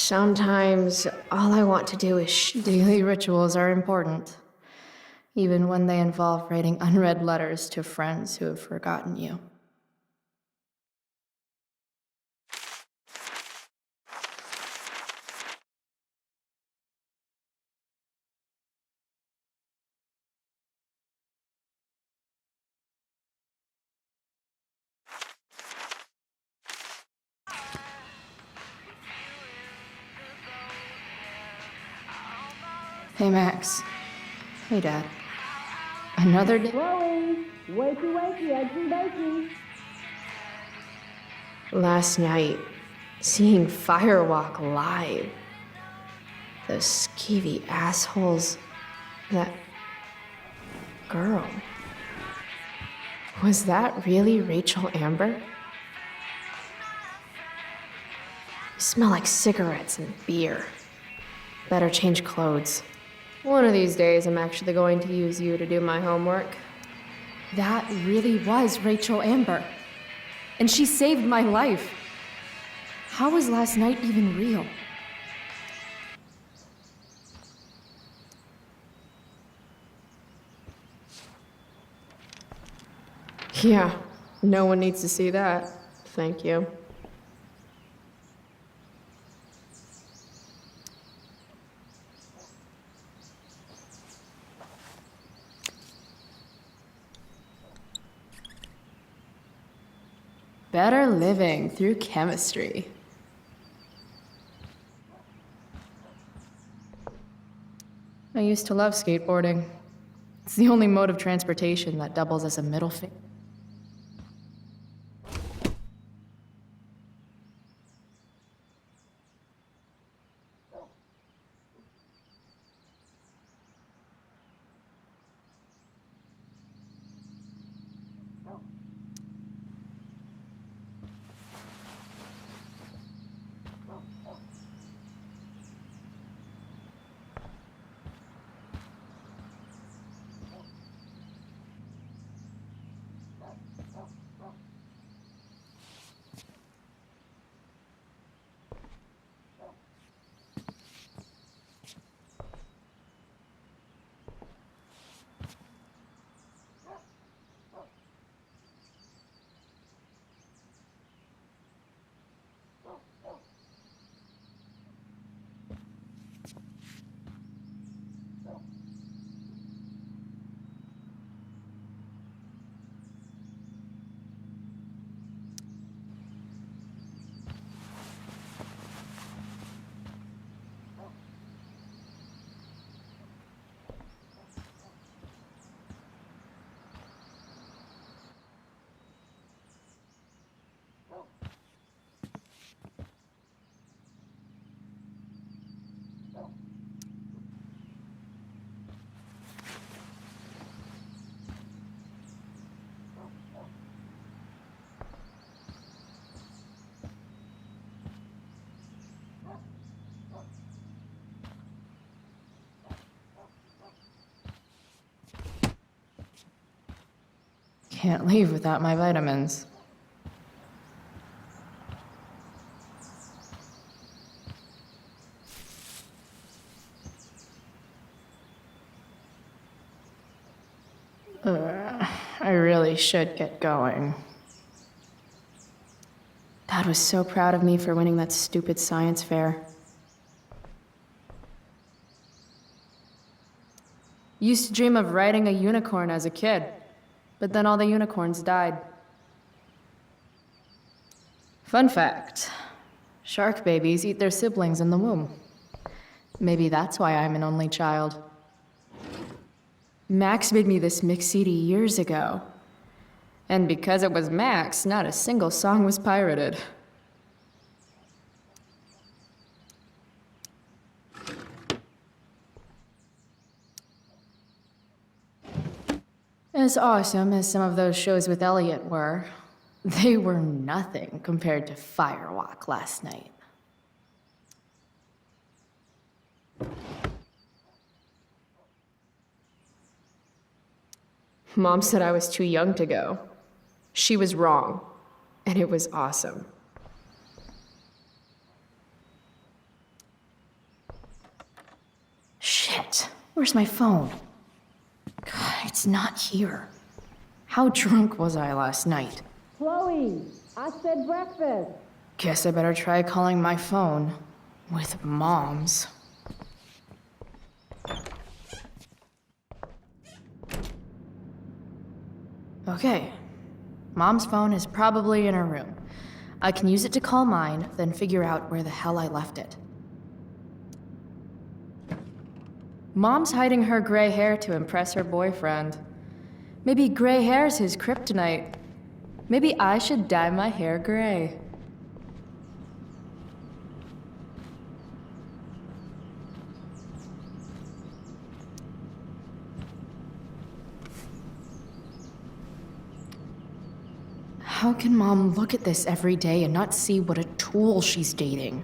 Sometimes all I want to do is Daily rituals are important, even when they involve writing unread letters to friends who have forgotten you. Hey, Max. Hey, Dad. Another day. Chloe, wakey, eggsy bakey. Last night, seeing Firewalk live. Those skeevy assholes. That girl. Was that really Rachel Amber? You smell like cigarettes and beer. Better change clothes. One of these days, I'm actually going to use you to do my homework. That really was Rachel Amber. And she saved my life. How was last night even real? Yeah, no one needs to see that. Thank you. Better living through chemistry. I used to love skateboarding. It's the only mode of transportation that doubles as a middle finger. Can't leave without my vitamins. I really should get going. Dad was so proud of me for winning that stupid science fair. Used to dream of riding a unicorn as a kid, but then all the unicorns died. Fun fact, shark babies eat their siblings in the womb. Maybe that's why I'm an only child. Max made me this mix CD years ago. And because it was Max, not a single song was pirated. As awesome as some of those shows with Elliot were, they were nothing compared to Firewalk last night. Mom said I was too young to go. She was wrong, and it was awesome. Where's my phone? God, it's not here. How drunk was I last night? Chloe, I said breakfast. Guess I better try calling my phone with Mom's. Okay. Mom's phone is probably in her room. I can use it to call mine, then figure out where the hell I left it. Mom's hiding her gray hair to impress her boyfriend. Maybe gray hair's his kryptonite. Maybe I should dye my hair gray. How can Mom look at this every day and not see what a tool she's dating?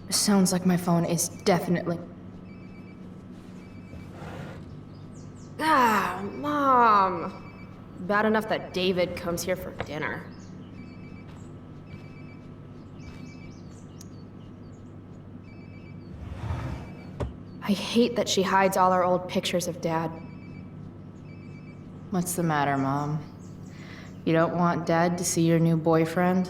Sounds like my phone is definitely... Ah, Mom! Bad enough that David comes here for dinner. I hate that she hides all our old pictures of Dad. What's the matter, Mom? You don't want Dad to see your new boyfriend?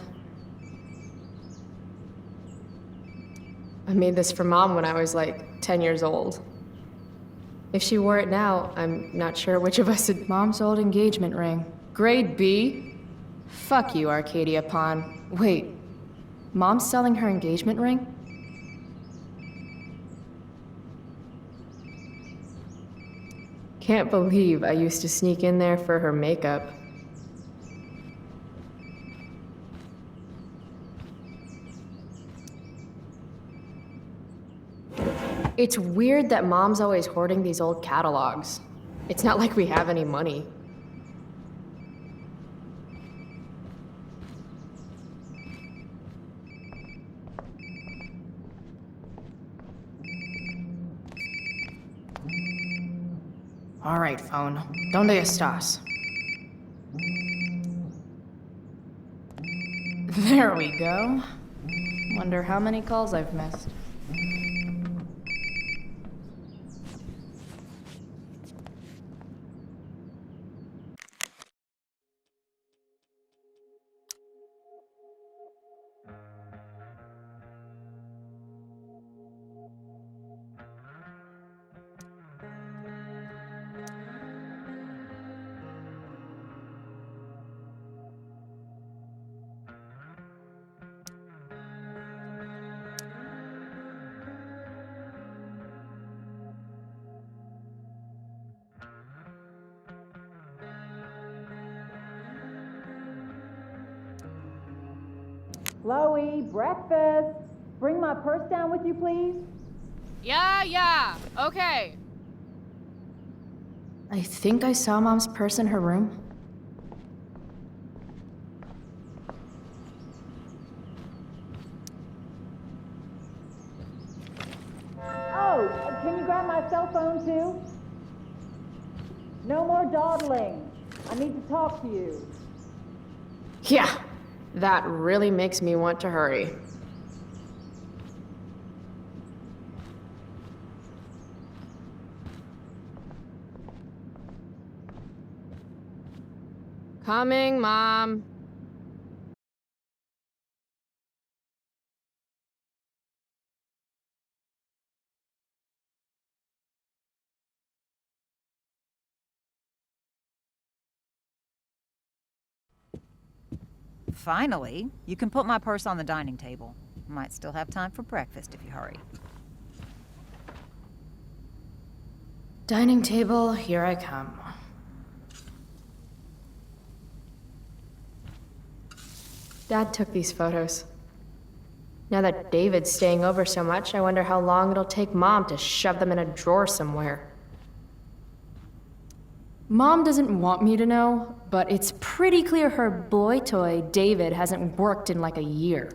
I made this for Mom when I was like 10 years old. If she wore it now, I'm not sure which of us would... Mom's old engagement ring. Grade B? Fuck you, Arcadia Pond. Wait, Mom's selling her engagement ring? Can't believe I used to sneak in there for her makeup. It's weird that Mom's always hoarding these old catalogs. It's not like we have any money. All right, phone. ¿Dónde estás? There we go. Wonder how many calls I've missed. Chloe, breakfast. Bring my purse down with you, please. Yeah, okay. I think I saw Mom's purse in her room. Oh, can you grab my cell phone too? No more dawdling. I need to talk to you. Yeah, that really makes me want to hurry. Coming, Mom. Finally, you can put my purse on the dining table. Might still have time for breakfast if you hurry. Dining table, here I come. Dad took these photos. Now that David's staying over so much, I wonder how long it'll take Mom to shove them in a drawer somewhere. Mom doesn't want me to know, but it's pretty clear her boy toy, David, hasn't worked in like a year.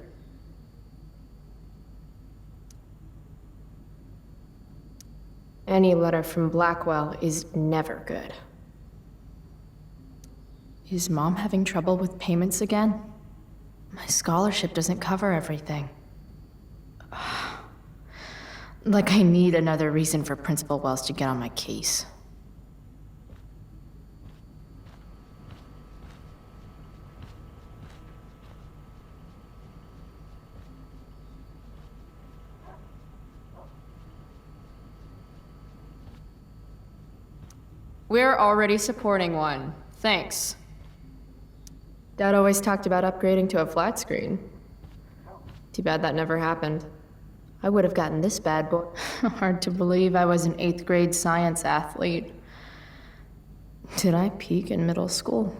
Any letter from Blackwell is never good. Is Mom having trouble with payments again? My scholarship doesn't cover everything. Like I need another reason for Principal Wells to get on my case. We're already supporting one. Thanks. Dad always talked about upgrading to a flat screen. Too bad that never happened. I would have gotten this bad boy. Hard to believe I was an 8th grade science athlete. Did I peak in middle school?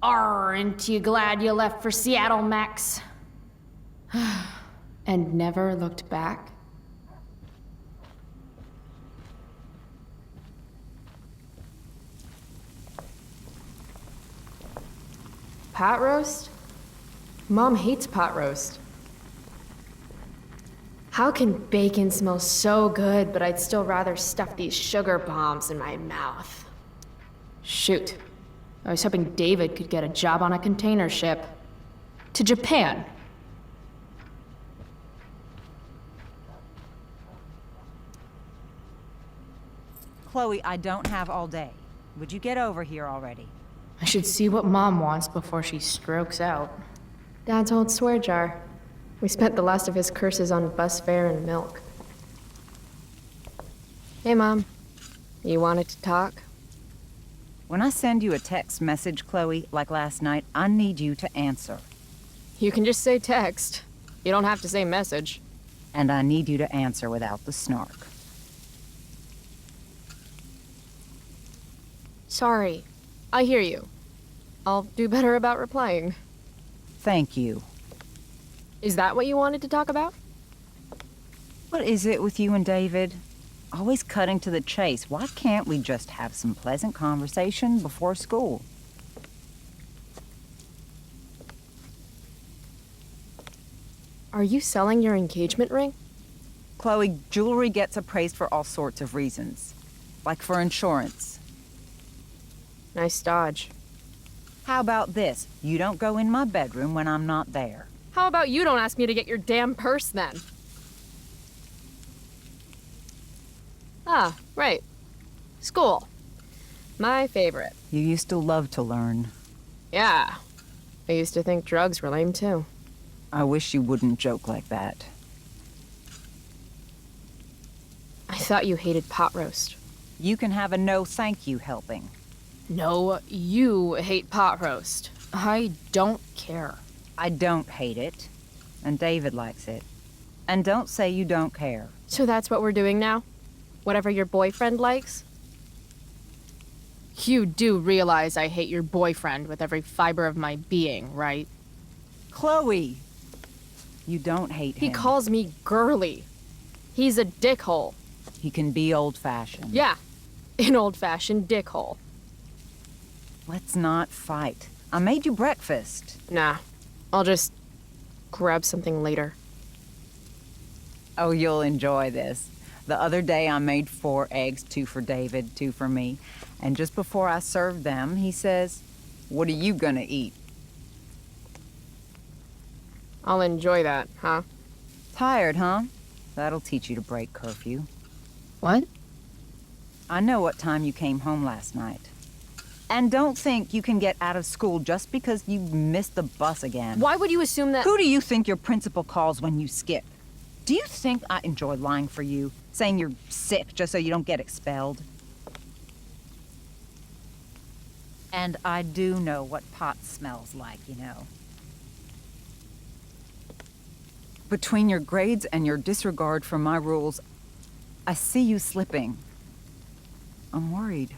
Aren't you glad you left for Seattle, Max? And never looked back? Pot roast? Mom hates pot roast. How can bacon smell so good, but I'd still rather stuff these sugar bombs in my mouth? Shoot. I was hoping David could get a job on a container ship. To Japan. Chloe, I don't have all day. Would you get over here already? I should see what Mom wants before she strokes out. Dad's old swear jar. We spent the last of his curses on bus fare and milk. Hey, Mom. You wanted to talk? When I send you a text message, Chloe, like last night, I need you to answer. You can just say text. You don't have to say message. And I need you to answer without the snark. Sorry. I hear you. I'll do better about replying. Thank you. Is that what you wanted to talk about? What is it with you and David? Always cutting to the chase. Why can't we just have some pleasant conversation before school? Are you selling your engagement ring? Chloe, jewelry gets appraised for all sorts of reasons. Like for insurance. Nice dodge. How about this? You don't go in my bedroom when I'm not there. How about you don't ask me to get your damn purse then? Ah, right. School. My favorite. You used to love to learn. Yeah. I used to think drugs were lame too. I wish you wouldn't joke like that. I thought you hated pot roast. You can have a no thank you helping. No, you hate pot roast. I don't care. I don't hate it. And David likes it. And don't say you don't care. So that's what we're doing now? Whatever your boyfriend likes? You do realize I hate your boyfriend with every fiber of my being, right? Chloe! You don't hate him. He calls me girly. He's a dickhole. He can be old-fashioned. Yeah, an old-fashioned dickhole. Let's not fight. I made you breakfast. Nah, I'll just grab something later. Oh, you'll enjoy this. The other day I made 4 eggs, 2 for David, 2 for me. And just before I served them, he says, "What are you gonna eat?" I'll enjoy that, huh? Tired, huh? That'll teach you to break curfew. What? I know what time you came home last night. And don't think you can get out of school just because you missed the bus again. Why would you assume that— Who do you think your principal calls when you skip? Do you think I enjoy lying for you? Saying you're sick just so you don't get expelled? And I do know what pot smells like, you know. Between your grades and your disregard for my rules, I see you slipping. I'm worried.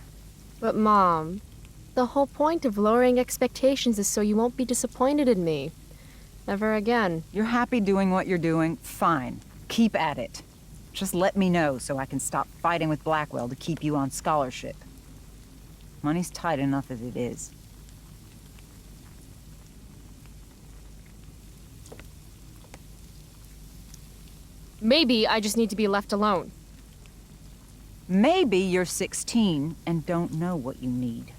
But Mom, the whole point of lowering expectations is so you won't be disappointed in me. Never again. You're happy doing what you're doing? Fine. Keep at it. Just let me know so I can stop fighting with Blackwell to keep you on scholarship. Money's tight enough as it is. Maybe I just need to be left alone. Maybe you're 16 and don't know what you need.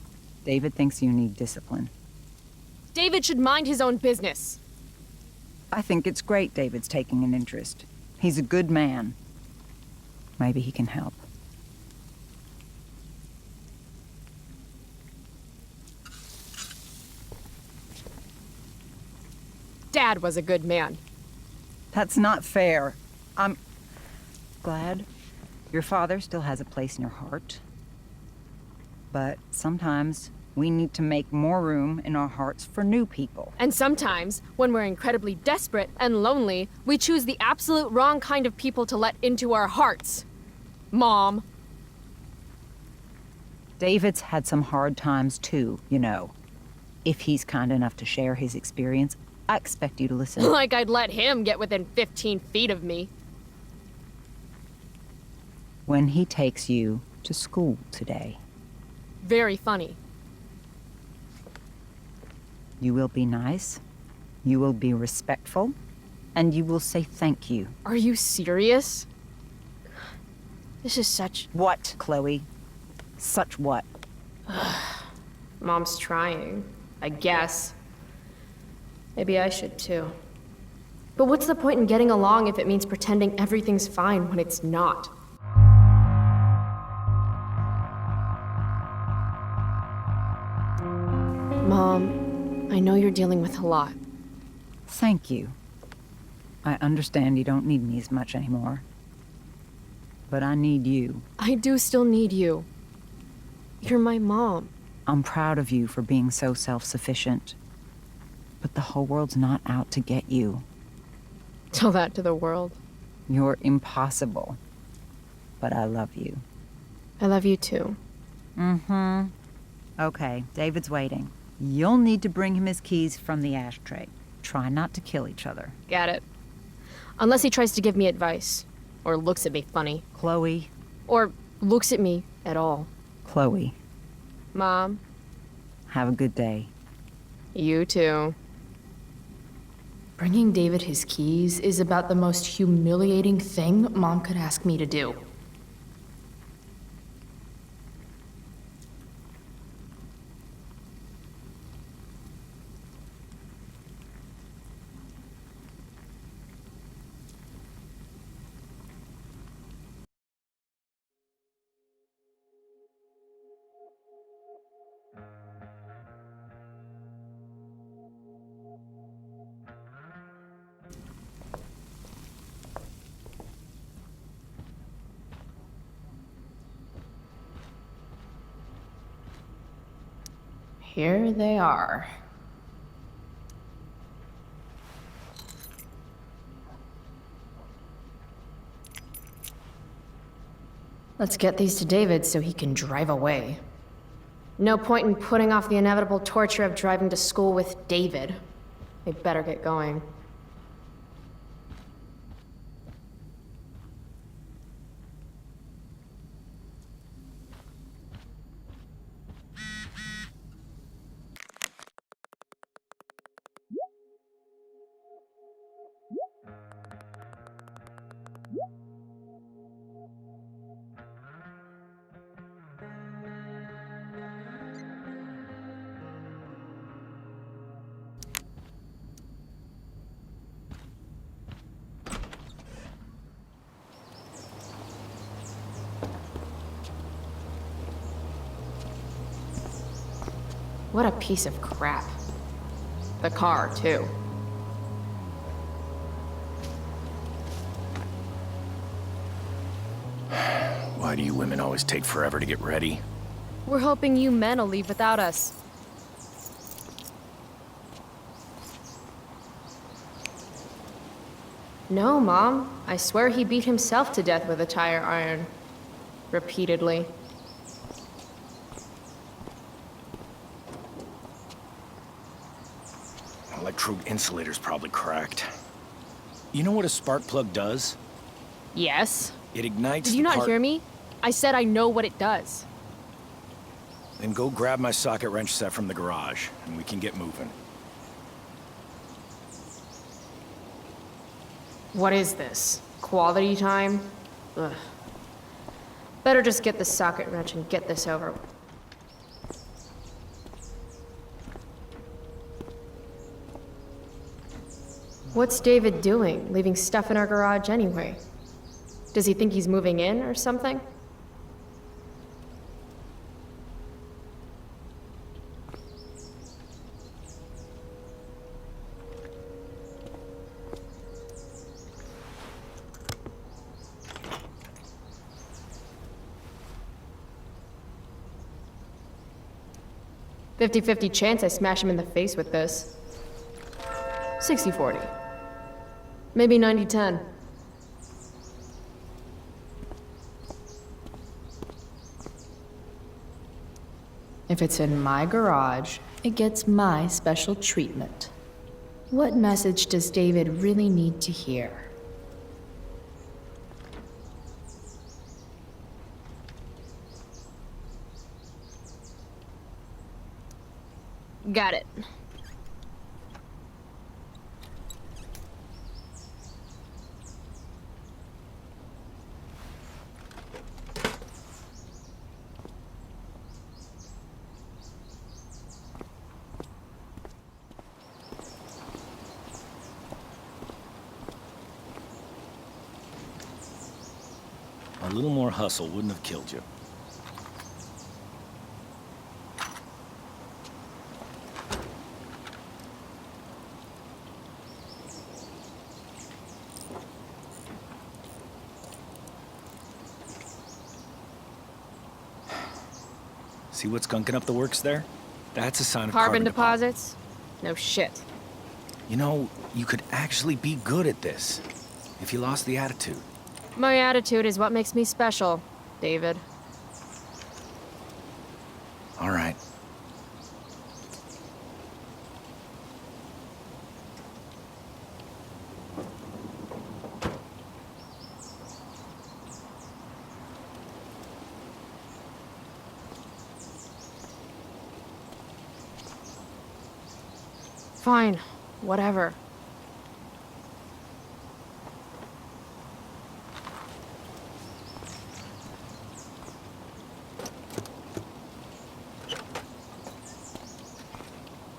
David thinks you need discipline. David should mind his own business. I think it's great David's taking an interest. He's a good man. Maybe he can help. Dad was a good man. That's not fair. I'm glad your father still has a place in your heart. But sometimes we need to make more room in our hearts for new people. And sometimes, when we're incredibly desperate and lonely, we choose the absolute wrong kind of people to let into our hearts. Mom. David's had some hard times too, you know. If he's kind enough to share his experience, I expect you to listen. Like I'd let him get within 15 feet of me. When he takes you to school today, Very funny. you will be nice, you will be respectful, and you will say thank you. Are you serious? This is such... What, Chloe? Such what? Mom's trying, I guess. Maybe I should too. But what's the point in getting along if it means pretending everything's fine when it's not? Mom, I know you're dealing with a lot. Thank you. I understand you don't need me as much anymore. But I need you. I do still need you. You're my mom. I'm proud of you for being so self-sufficient. But the whole world's not out to get you. Tell that to the world. You're impossible. But I love you. I love you too. Mm-hmm. Okay, David's waiting. You'll need to bring him his keys from the ashtray. Try not to kill each other. Got it. Unless he tries to give me advice. Or looks at me funny. Chloe. Or looks at me at all. Chloe. Mom, Have a good day. you too. Bringing David his keys is about the most humiliating thing Mom could ask me to do. Here they are. Let's get these to David so he can drive away. No point in putting off the inevitable torture of driving to school with David. I better get going. What a piece of crap. The car, too. Why do you women always take forever to get ready? We're hoping you men will leave without us. No, Mom. I swear he beat himself to death with a tire iron. Repeatedly. Electrode insulator's probably cracked. You know what a spark plug does? Yes. It ignites Did you the not part- hear me? I said I know what it does. Then go grab my socket wrench set from the garage, and we can get moving. What is this? Quality time? Ugh. Better just get the socket wrench and get this over with. What's David doing, leaving stuff in our garage anyway? Does he think he's moving in or something? "50-50 chance I smash him in the face with this. 60-40. Maybe 90-10. If it's in my garage, it gets my special treatment. What message does David really need to hear? Got it. A little more hustle wouldn't have killed you. See what's gunking up the works there? That's a sign of Carbon deposit. deposits? No shit. You know, you could actually be good at this if you lost the attitude. My attitude is what makes me special, David. All right. Fine. Whatever.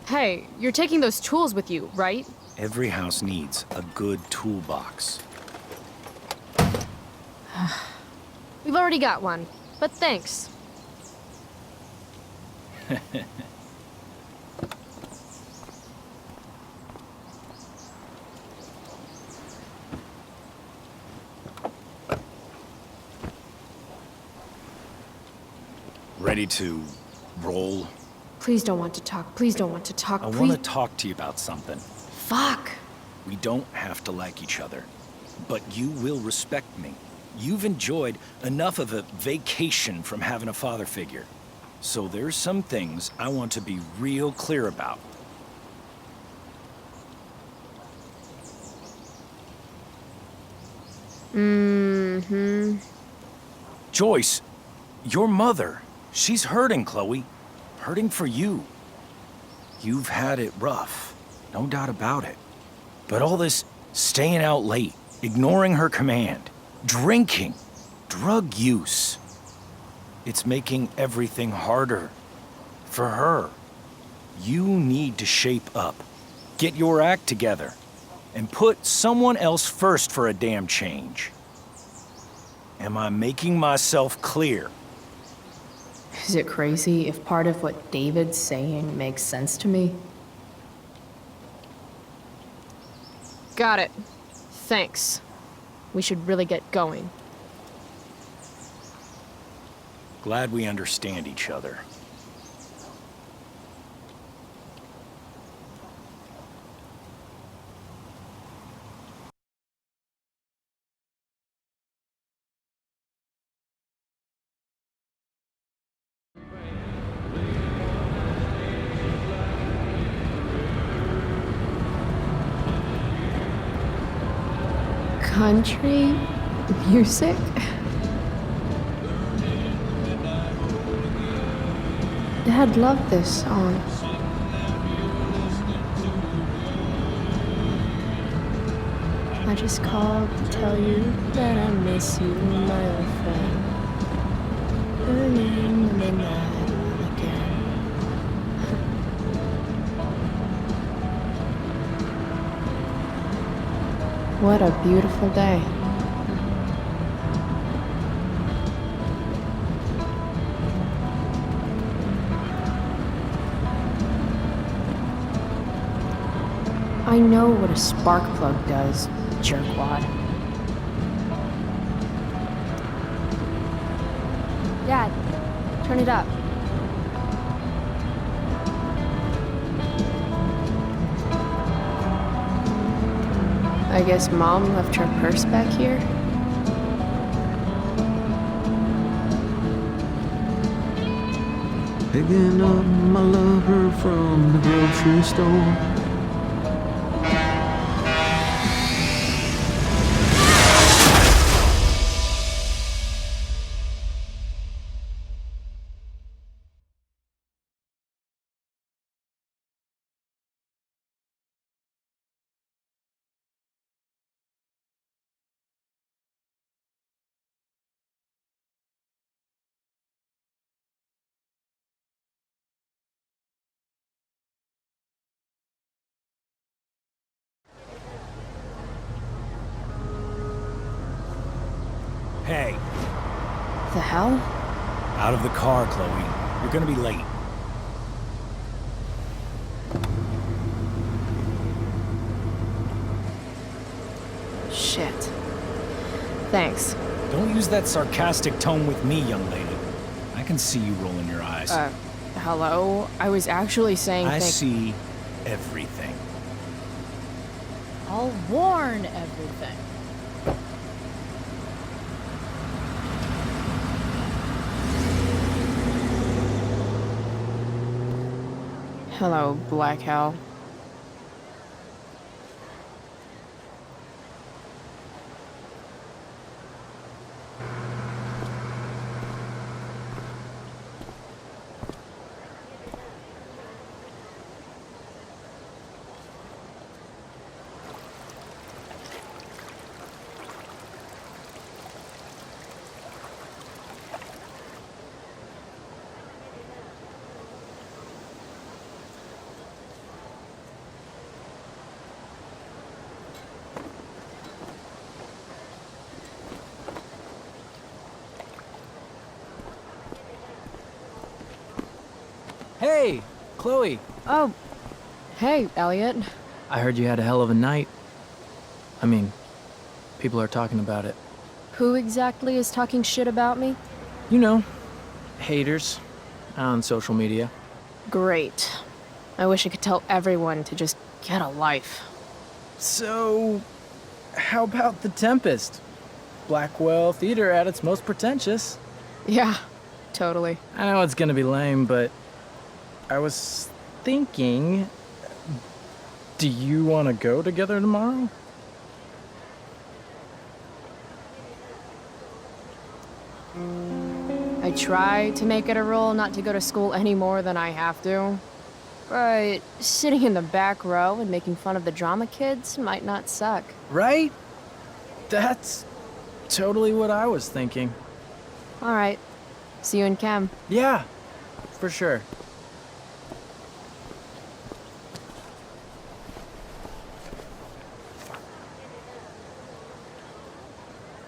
Hey, you're taking those tools with you, right? Every house needs a good toolbox. We've already got one, but thanks. Ready to roll? Please don't want to talk. Please don't want to talk. I Please. want to talk to you about something. Fuck. We don't have to like each other, but you will respect me. You've enjoyed enough of a vacation from having a father figure. So there's some things I want to be real clear about. Mm-hmm. Joyce, your mother, she's hurting, Chloe. Hurting for you. You've had it rough, no doubt about it. But all this staying out late, ignoring her command, drinking, drug use, it's making everything harder for her. You need to shape up, get your act together, and put someone else first for a damn change. Am I making myself clear? Is it crazy if part of what David's saying makes sense to me? Got it. Thanks. We should really get going. Glad we understand each other. Country music? Dad loved this song. I just called to tell you that I miss you, my old friend. Burning in the midnight oil again. What a beautiful day. I know what a spark plug does, jerkwad. Dad, turn it up. I guess Mom left her purse back here? Picking up my lover from the grocery store. Hey, The hell? out of the car, Chloe. You're gonna be late. Shit. Thanks. Don't use that sarcastic tone with me, young lady. I can see you rolling your eyes. Hello? I was actually saying I see everything. I'll warn everything. Hello, Black Hell. Hey, Chloe. Oh, hey, Elliot. I heard you had a hell of a night. I mean, people are talking about it. Who exactly is talking shit about me? You know, haters on social media. Great. I wish I could tell everyone to just get a life. So, how about The Tempest? Blackwell Theater at its most pretentious. Yeah, totally. I know it's gonna be lame, but I was thinking, do you want to go together tomorrow? I try to make it a rule not to go to school any more than I have to. But sitting in the back row and making fun of the drama kids might not suck. Right? That's totally what I was thinking. All right. See you in chem. Yeah, for sure.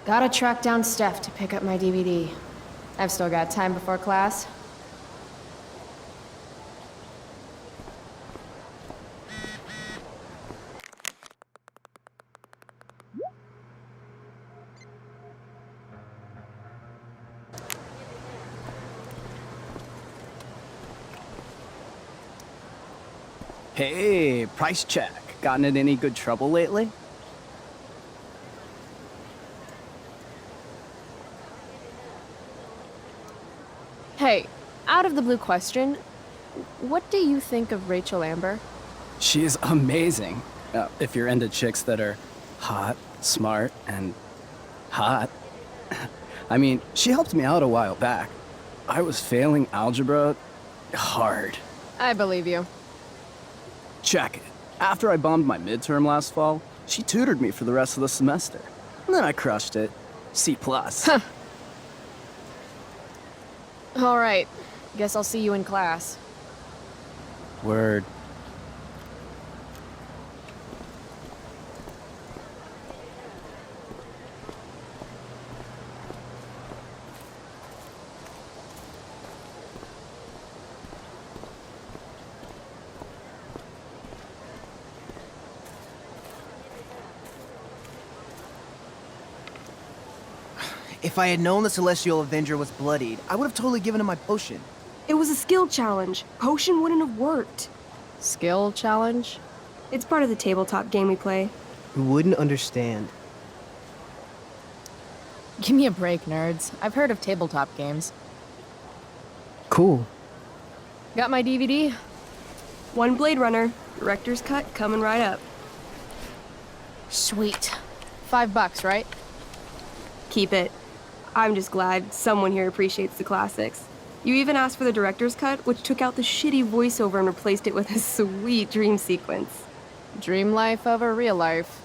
Gotta track down Steph to pick up my DVD. I've still got time before class. Hey, price check. Gotten in any good trouble lately? Hey, out of the blue question, what do you think of Rachel Amber? She is amazing. If you're into chicks that are hot, smart, and hot. I mean, she helped me out a while back. I was failing algebra hard. I believe you. Check it. After I bombed my midterm last fall, She tutored me for the rest of the semester. And then I crushed it. C+. All right. Guess I'll see you in class. Word. If I had known the Celestial Avenger was bloodied, I would have totally given him my potion. It was a skill challenge. Potion wouldn't have worked. Skill challenge? It's part of the tabletop game we play. You wouldn't understand. Give me a break, nerds. I've heard of tabletop games. Cool. Got my DVD? One Blade Runner, director's cut coming right up. Sweet. $5, right? Keep it. I'm just glad someone here appreciates the classics. You even asked for the director's cut, which took out the shitty voiceover and replaced it with a sweet dream sequence. Dream life over real life.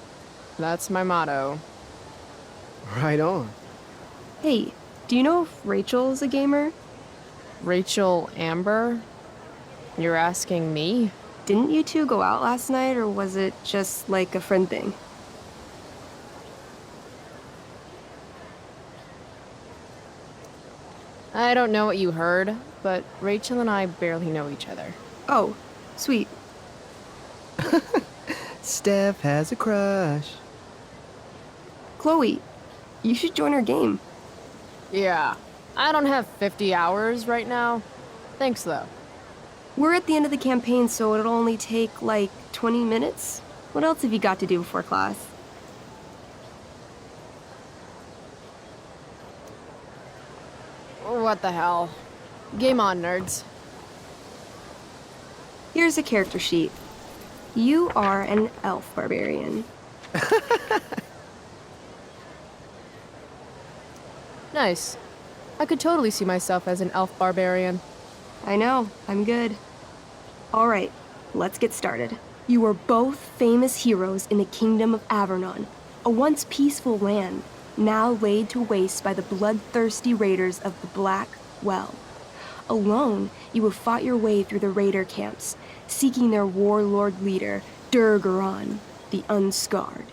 That's my motto. Right on. Hey, do you know if Rachel's a gamer? Rachel Amber? You're asking me? Didn't you two go out last night, or was it just like a friend thing? I don't know what you heard, but Rachel and I barely know each other. Oh, sweet. Steph has a crush. Chloe, you should join our game. Yeah. I don't have 50 hours right now. Thanks, though. We're at the end of the campaign, so it'll only take, like, 20 minutes. What else have you got to do before class? What the hell? Game on, nerds. Here's a character sheet. You are an elf barbarian. Nice. I could totally see myself as an elf barbarian. I know, I'm good. All right, let's get started. You are both famous heroes in the Kingdom of Avernon, a once peaceful land, now laid to waste by the bloodthirsty raiders of the Black Well. Alone, you have fought your way through the raider camps, seeking their warlord leader, Durgaron, the Unscarred.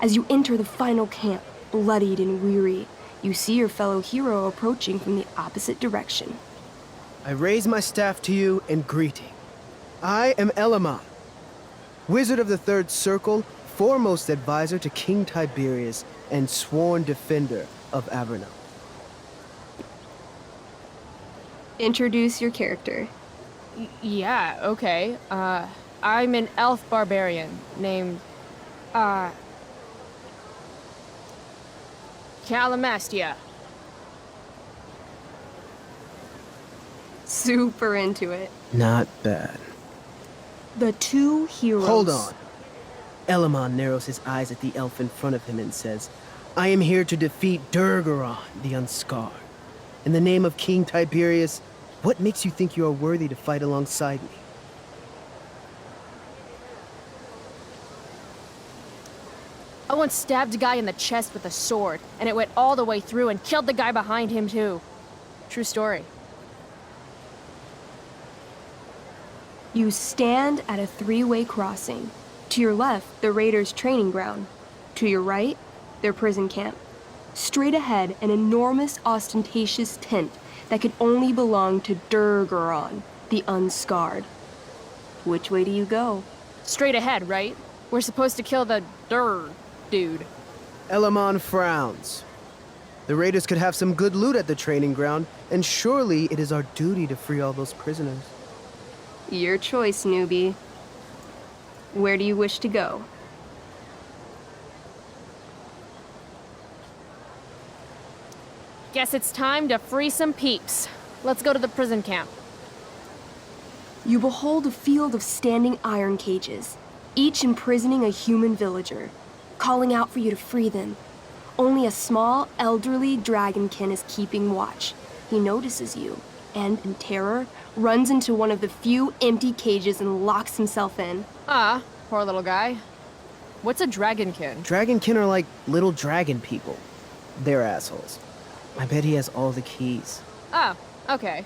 As you enter the final camp, bloodied and weary, you see your fellow hero approaching from the opposite direction. I raise my staff to you in greeting. I am Elamon, Wizard of the Third Circle, foremost advisor to King Tiberius, and sworn defender of Averno. Introduce your character. Yeah, okay. I'm an elf barbarian named, Calamastia. Super into it. Not bad. The two heroes. Hold on. Elamon narrows his eyes at the elf in front of him and says, I am here to defeat Durgaron, the Unscarred. In the name of King Tiberius, what makes you think you are worthy to fight alongside me? I once stabbed a guy in the chest with a sword, and it went all the way through and killed the guy behind him, too. True story. You stand at a three-way crossing. To your left, the raiders' training ground. To your right, their prison camp. Straight ahead, an enormous, ostentatious tent that could only belong to Durgaron, the Unscarred. Which way do you go? Straight ahead, right? We're supposed to kill the dude. Elamon frowns. The raiders could have some good loot at the training ground, and surely it is our duty to free all those prisoners. Your choice, newbie. Where do you wish to go? Guess it's time to free some peeps. Let's go to the prison camp. You behold a field of standing iron cages, each imprisoning a human villager, calling out for you to free them. Only a small, elderly dragonkin is keeping watch. He notices you, and in terror, runs into one of the few empty cages and locks himself in. Ah, poor little guy. What's a dragonkin? Dragonkin are like little dragon people. They're assholes. I bet he has all the keys. Oh, okay.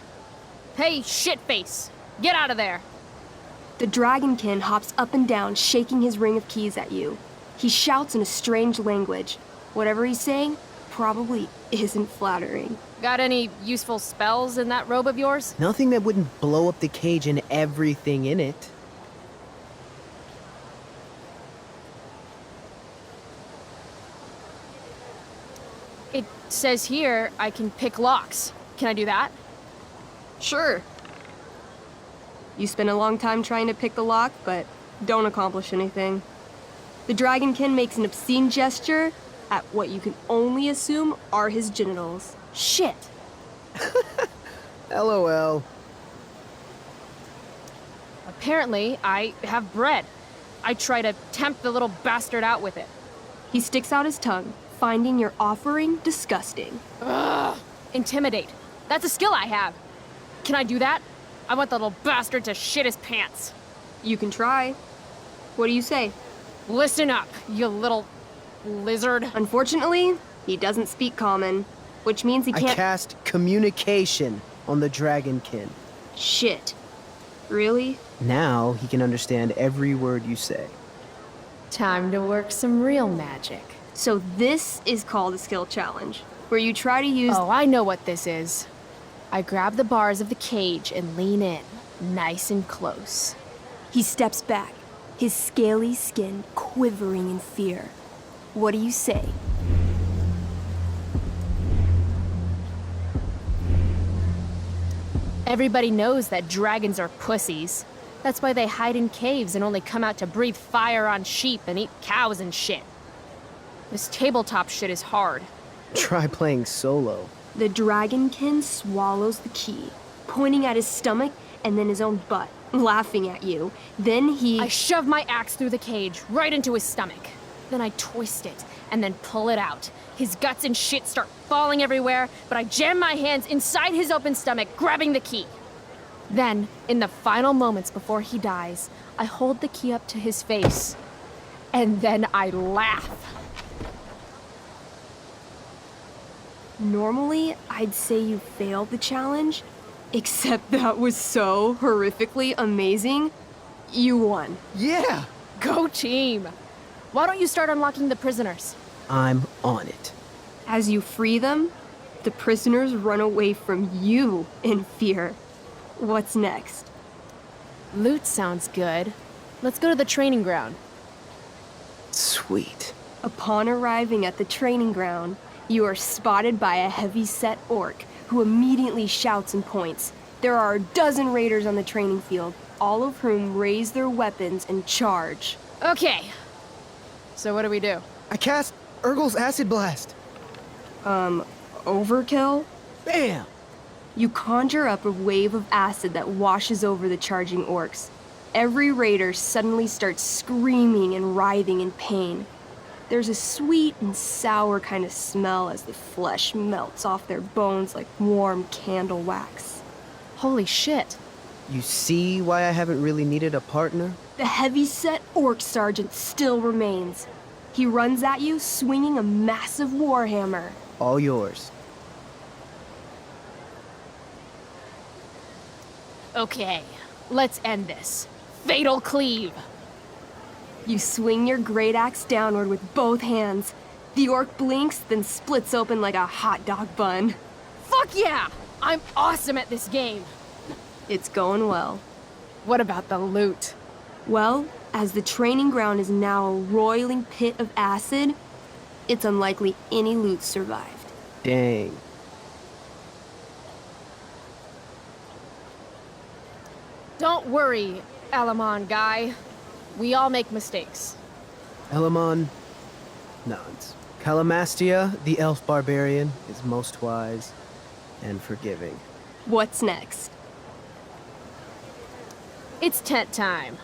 Hey, shitface! Get out of there! The dragonkin hops up and down, shaking his ring of keys at you. He shouts in a strange language. Whatever he's saying probably isn't flattering. Got any useful spells in that robe of yours? Nothing that wouldn't blow up the cage and everything in it. It says here I can pick locks. Can I do that? Sure. You spend a long time trying to pick the lock, but don't accomplish anything. The dragonkin makes an obscene gesture at what you can only assume are his genitals. Shit! LOL. Apparently, I have bread. I try to tempt the little bastard out with it. He sticks out his tongue, finding your offering disgusting. Ugh! Intimidate. That's a skill I have. Can I do that? I want the little bastard to shit his pants. You can try. What do you say? Listen up, you little lizard. Unfortunately, he doesn't speak common, which means he I can't. cast communication on the dragonkin. Shit. Really? Now he can understand every word you say. Time to work some real magic. So this is called a skill challenge, where you try to use. Oh, I know what this is. I grab the bars of the cage and lean in, nice and close. He steps back, his scaly skin quivering in fear. What do you say? Everybody knows that dragons are pussies. That's why they hide in caves and only come out to breathe fire on sheep and eat cows and shit. This tabletop shit is hard. Try playing solo. The dragonkin swallows the key, pointing at his stomach and then his own butt, laughing at you. Then he. I shove my axe through the cage, right into his stomach. Then I twist it, and then pull it out. His guts and shit start falling everywhere, but I jam my hands inside his open stomach, grabbing the key. Then, in the final moments before he dies, I hold the key up to his face. And then I laugh. Normally, I'd say you failed the challenge, except that was so horrifically amazing. You won. Yeah! Go team! Why don't you start unlocking the prisoners? I'm on it. As you free them, the prisoners run away from you in fear. What's next? Loot sounds good. Let's go to the training ground. Sweet. Upon arriving at the training ground, you are spotted by a heavy-set orc who immediately shouts and points. There are a dozen raiders on the training field, all of whom raise their weapons and charge. Okay. So what do we do? I cast Urgel's Acid Blast. Overkill? Bam! You conjure up a wave of acid that washes over the charging orcs. Every raider suddenly starts screaming and writhing in pain. There's a sweet and sour kind of smell as the flesh melts off their bones like warm candle wax. Holy shit. You see why I haven't really needed a partner? The heavy-set orc sergeant still remains. He runs at you, swinging a massive warhammer. All yours. Okay, let's end this. Fatal cleave! You swing your great axe downward with both hands. The orc blinks, then splits open like a hot dog bun. Fuck yeah! I'm awesome at this game! It's going well. What about the loot? Well, as the training ground is now a roiling pit of acid, it's unlikely any loot survived. Dang. Don't worry, Alamon guy. We all make mistakes. Elamon nods. Calamastia, the elf barbarian, is most wise and forgiving. What's next? It's tent time.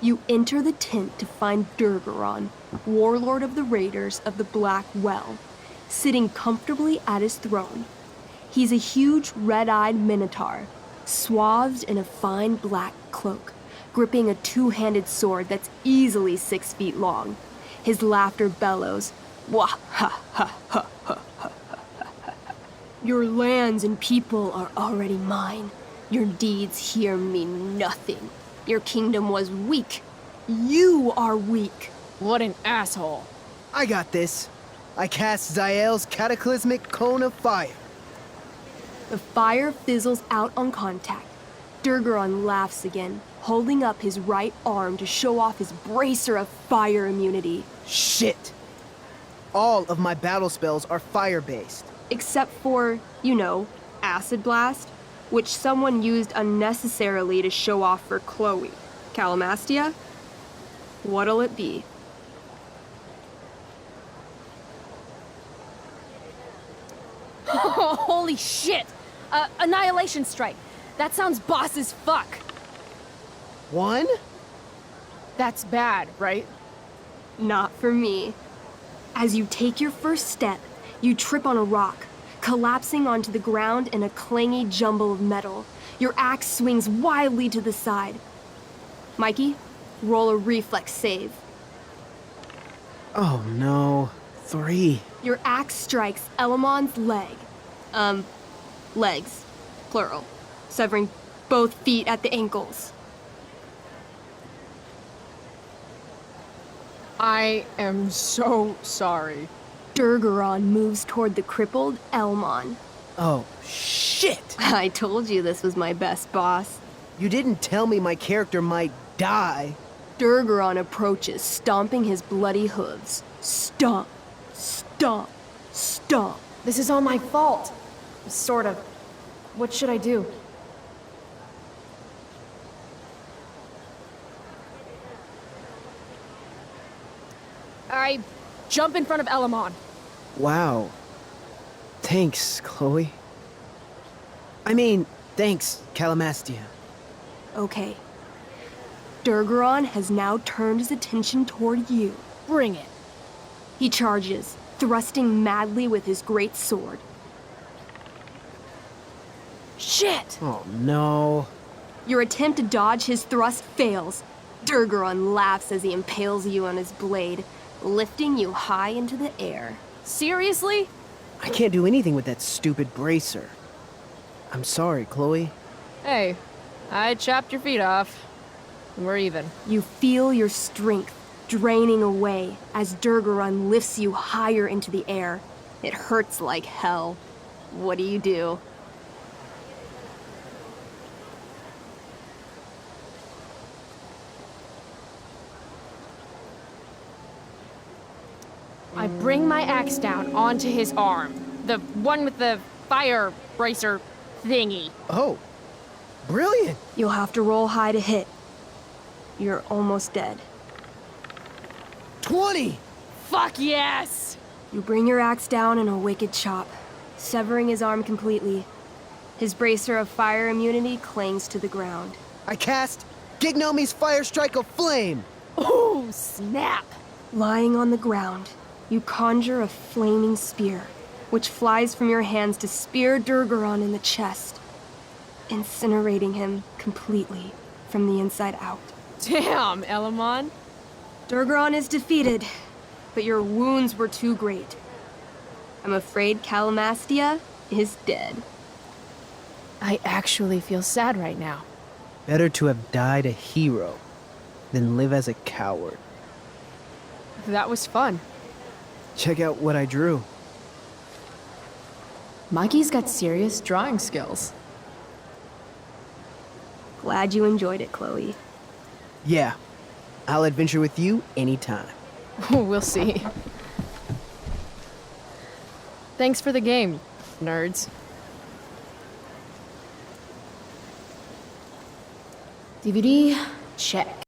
You enter the tent to find Durgaron, warlord of the Raiders of the Black Well, sitting comfortably at his throne. He's a huge red-eyed minotaur, swathed in a fine black cloak, gripping a two-handed sword that's easily 6 feet long. His laughter bellows. Wah ha ha ha ha ha. Your lands and people are already mine. Your deeds here mean nothing. Your kingdom was weak. You are weak. What an asshole. I got this. I cast Zael's cataclysmic cone of fire. The fire fizzles out on contact. Durgaron laughs again, holding up his right arm to show off his bracer of fire immunity. Shit! All of my battle spells are fire-based. Except for, you know, Acid Blast, which someone used unnecessarily to show off for Chloe. Calamastia? What'll it be? Holy shit! Annihilation Strike. That sounds boss as fuck. One? That's bad, right? Not for me. As you take your first step, you trip on a rock, collapsing onto the ground in a clangy jumble of metal. Your axe swings wildly to the side. Mikey, roll a reflex save. Oh no. 3. Your axe strikes Elamon's leg. Legs. Plural. Severing both feet at the ankles. I am so sorry. Durgaron moves toward the crippled Elmon. Oh, shit! I told you this was my best boss. You didn't tell me my character might die. Durgaron approaches, stomping his bloody hooves. Stomp, stomp, stomp. This is all my fault. Sort of. What should I do? I jump in front of Elamon. Wow. Thanks, Chloe. I mean, thanks, Calamastia. Okay. Durgaron has now turned his attention toward you. Bring it. He charges, thrusting madly with his great sword. Shit! Oh no. Your attempt to dodge his thrust fails. Durgaron laughs as he impales you on his blade, lifting you high into the air. Seriously? I can't do anything with that stupid bracer. I'm sorry, Chloe. Hey, I chopped your feet off. We're even. You feel your strength draining away as Durgaron lifts you higher into the air. It hurts like hell. What do? I bring my axe down onto his arm. The one with the fire bracer thingy. Oh, brilliant. You'll have to roll high to hit. You're almost dead. 20! Fuck yes! You bring your axe down in a wicked chop, severing his arm completely. His bracer of fire immunity clings to the ground. I cast Gignomi's Fire Strike of Flame! Oh, snap! Lying on the ground, you conjure a flaming spear, which flies from your hands to spear Durgaron in the chest, incinerating him completely from the inside out. Damn, Elamon. Durgaron is defeated, but your wounds were too great. I'm afraid Calamastia is dead. I actually feel sad right now. Better to have died a hero than live as a coward. That was fun. Check out what I drew. Mikey's got serious drawing skills. Glad you enjoyed it, Chloe. Yeah, I'll adventure with you anytime. We'll see. Thanks for the game, nerds. DVD, check.